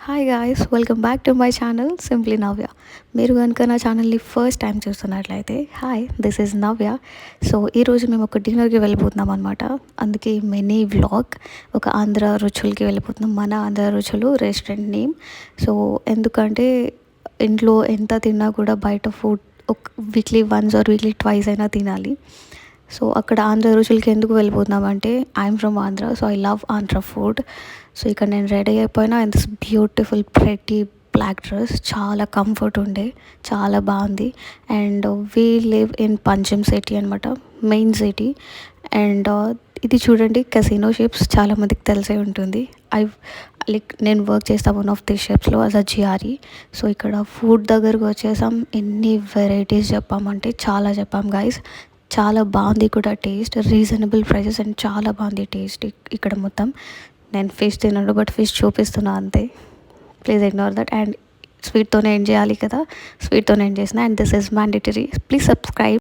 Hi guys, welcome back to my channel simply Navya. మీరు కనుక నా ఛానల్ని ఫస్ట్ టైం చూస్తున్నట్లయితే hi, this is Navya. So ఈరోజు మేము ఒక డిన్నర్కి వెళ్ళిపోతున్నాం అనమాట. అందుకే మినీ వ్లాగ్. ఒక ఆంధ్ర రుచులకి వెళ్ళిపోతున్నాం. మన ఆంధ్ర రుచులు రెస్టారెంట్ నేమ్. సో ఎందుకంటే ఇంట్లో ఎంత తిన్నా కూడా బయట ఫుడ్ ఒక weekly once or weekly twice అయినా తినాలి. సో అక్కడ ఆంధ్ర రుచులకి ఎందుకు వెళ్ళిపోతున్నామంటే I'm from Andhra, so I love Andhra food. So ఇక్కడ నేను రెడీ అయిపోయినా in this beautiful pretty black dress. చాలా కంఫర్ట్ ఉండే, చాలా బాగుంది. అండ్ వీ లివ్ ఇన్ పంచమ్ సిటీ అనమాట, మెయిన్ సిటీ. అండ్ ఇది చూడండి, కసినో షిప్స్ చాలామందికి తెలిసే ఉంటుంది. నేను వర్క్ చేస్తాను వన్ ఆఫ్ ది షిప్స్లో యాజ్ అ జిఆర్ఈ. సో ఇక్కడ ఫుడ్ దగ్గరకు వచ్చేసాం. ఎన్ని వెరైటీస్ చెప్పామంటే చాలా చెప్పాం గైస్. చాలా బాగుంది కూడా టేస్ట్, రీజనబుల్ ప్రైజెస్ అండ్ చాలా బాగుంది టేస్ట్. ఇక్కడ మొత్తం నేను ఫిష్ తిన్నాను, బట్ ఫిష్ చూపిస్తున్నా అంతే, ప్లీజ్ ఇగ్నోర్ దట్. అండ్ స్వీట్తోనే ఎండ్ చేయాలి కదా, స్వీట్తోనే ఎండ్ చేసిన. And this is mandatory. Please subscribe.